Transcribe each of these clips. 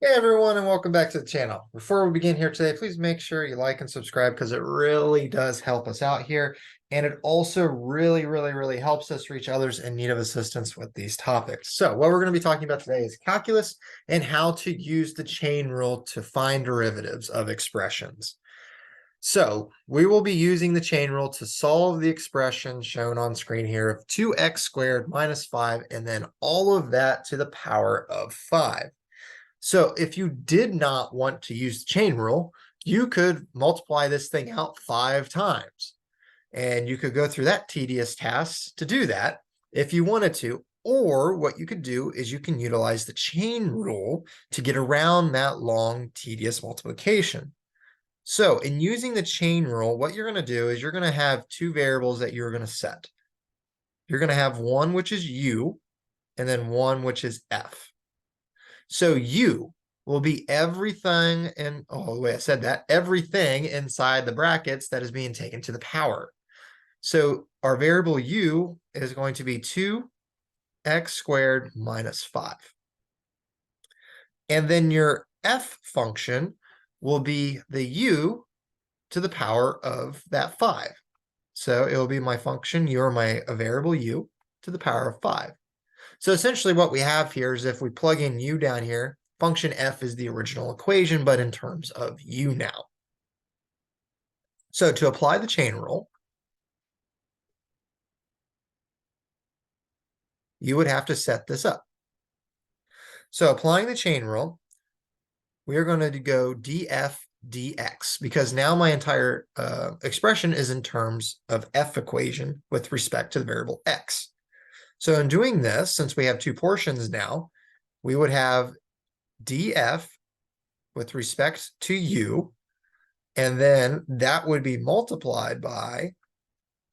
Hey everyone, and welcome back to the channel. Before we begin here today, please make sure you like and subscribe because it really does help us out here. And it also really helps us reach others in need of assistance with these topics. So what we're going to be talking about today is calculus and how to use the chain rule to find derivatives of expressions. So we will be using the chain rule to solve the expression shown on screen here of 2x squared minus 5, and then all of that to the power of 5. So if you did not want to use the chain rule, you could multiply this thing out 5 times. And you could go through that tedious task to do that if you wanted to. Or what you could do is you can utilize the chain rule to get around that long, tedious multiplication. So in using the chain rule, what you're going to do is you're going to have two variables that you're going to set. You're going to have one which is u, and then one which is f. So u will be everything, and oh, the way I said that, everything inside the brackets that is being taken to the power. So our variable u is going to be 2x squared minus 5. And then your f function will be the u to the power of that 5. So it will be my function u, or my variable u, to the power of 5. So essentially what we have here is if we plug in u down here, function f is the original equation, but in terms of u now. So to apply the chain rule, you would have to set this up. So applying the chain rule, we are going to go df dx, because now my entire expression is in terms of f equation with respect to the variable x. So in doing this, since we have two portions now, we would have df with respect to u, and then that would be multiplied by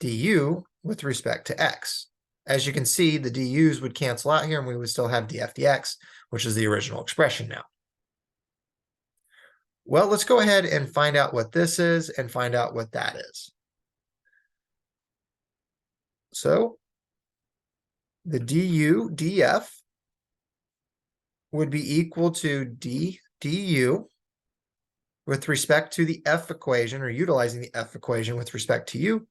du with respect to x. As you can see, the du's would cancel out here, and we would still have df dx, which is the original expression now. Well, let's go ahead and find out what this is and find out what that is. So the du df would be equal to d du with respect to the f equation, or utilizing the f equation with respect to u,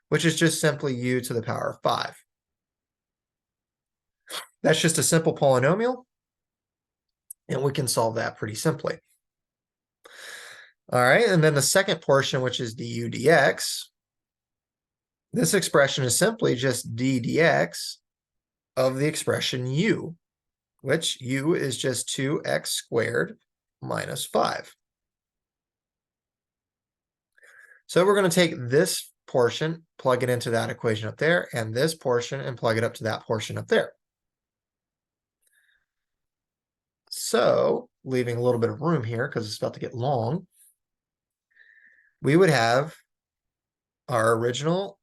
which is just simply u to the power of 5. That's just a simple polynomial, and we can solve that pretty simply. All right, and then the second portion, which is du dx, this expression is simply just d dx of the expression u, which u is just 2x squared minus 5. So we're going to take this portion, plug it into that equation up there, and this portion, and plug it up to that portion up there. So leaving a little bit of room here because it's about to get long, we would have our original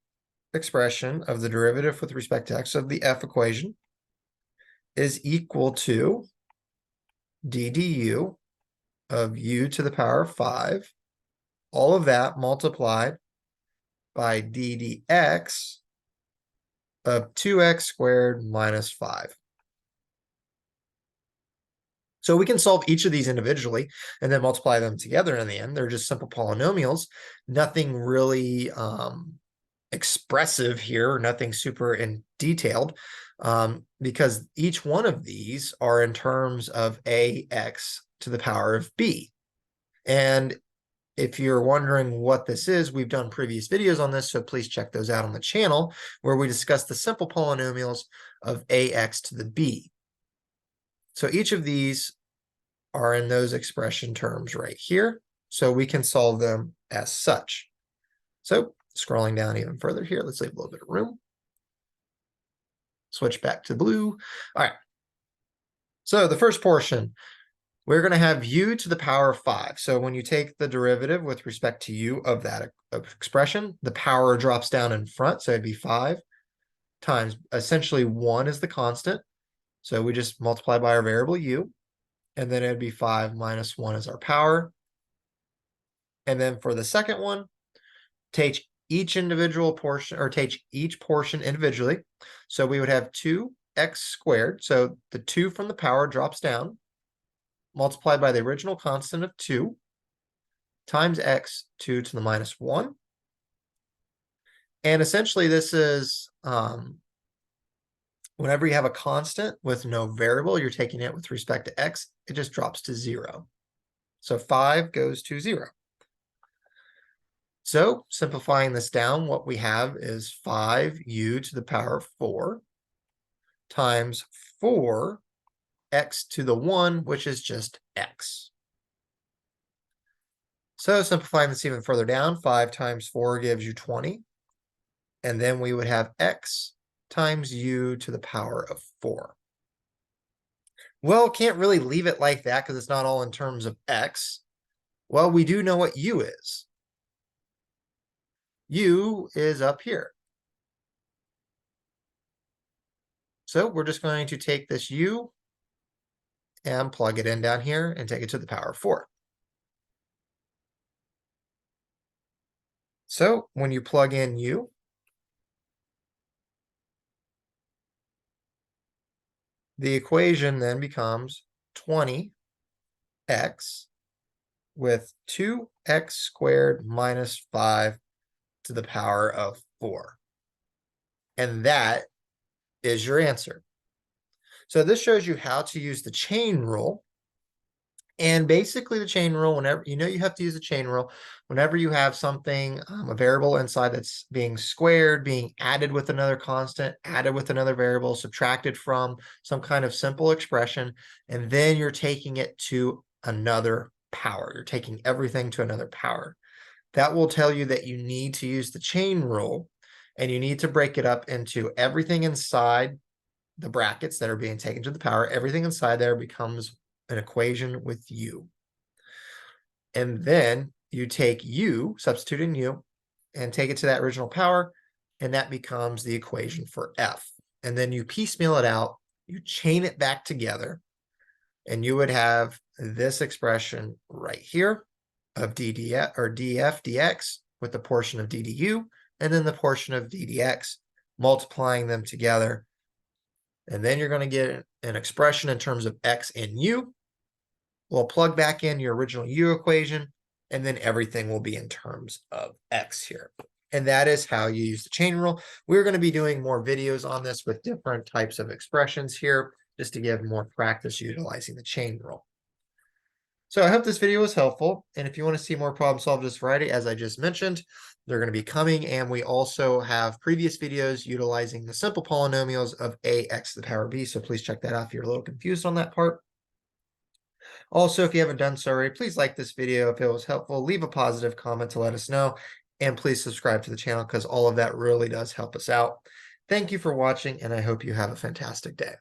expression of the derivative with respect to x of the f equation is equal to d du of u to the power of 5, all of that multiplied by d dx of 2x squared minus 5. So we can solve each of these individually and then multiply them together in the end. They're just simple polynomials, nothing really expressive here, nothing super detailed, because each one of these are in terms of ax to the power of b. And if you're wondering what this is, we've done previous videos on this, so please check those out on the channel, where we discuss the simple polynomials of ax to the b. So each of these are in those expression terms right here, so we can solve them as such. So scrolling down even further here, let's leave a little bit of room. Switch back to blue. All right. So the first portion, we're going to have u to the power of 5. So when you take the derivative with respect to u of that expression, the power drops down in front, so it'd be 5 times, essentially 1 is the constant. So we just multiply by our variable u, and then it'd be 5 minus 1 is our power. And then for the second one, take each individual portion, or take each portion individually. So we would have 2x squared. So the 2 from the power drops down. multiplied by the original constant of 2 times x 2 to the minus 1. And essentially this is whenever you have a constant with no variable, you're taking it with respect to x, it just drops to 0. So 5 goes to 0. So simplifying this down, what we have is 5u to the power of 4 times 4 x to the 1, which is just x. So simplifying this even further down, 5 times 4 gives you 20. And then we would have x times u to the power of 4. Well, can't really leave it like that because it's not all in terms of x. Well, we do know what u is. U is up here. So we're just going to take this u and plug it in down here and take it to the power of 4. So when you plug in u, the equation then becomes 20x with 2x squared minus 5 to the power of 4. And that is your answer. So this shows you how to use the chain rule. And basically the chain rule, whenever you have to use the chain rule, whenever you have something, a variable inside that's being squared, being added with another constant, added with another variable, subtracted from some kind of simple expression, and then you're taking it to another power. You're taking everything to another power. That will tell you that you need to use the chain rule, and you need to break it up into everything inside the brackets that are being taken to the power. Everything inside there becomes an equation with u. And then you take u, substitute in u, and take it to that original power, and that becomes the equation for f. And then you piecemeal it out, you chain it back together, and you would have this expression right here of ddf or df dx with the portion of ddu, and then the portion of ddx, multiplying them together. And then you're going to get an expression in terms of x and u. We'll plug back in your original u equation, and then everything will be in terms of x here. And that is how you use the chain rule. We're going to be doing more videos on this with different types of expressions here, just to give more practice utilizing the chain rule. So I hope this video was helpful. And if you want to see more problem solved this Friday, as I just mentioned, they're going to be coming. And we also have previous videos utilizing the simple polynomials of ax to the power b. So please check that out if you're a little confused on that part. Also, if you haven't done so already, please like this video if it was helpful. Leave a positive comment to let us know. And please subscribe to the channel because all of that really does help us out. Thank you for watching, and I hope you have a fantastic day.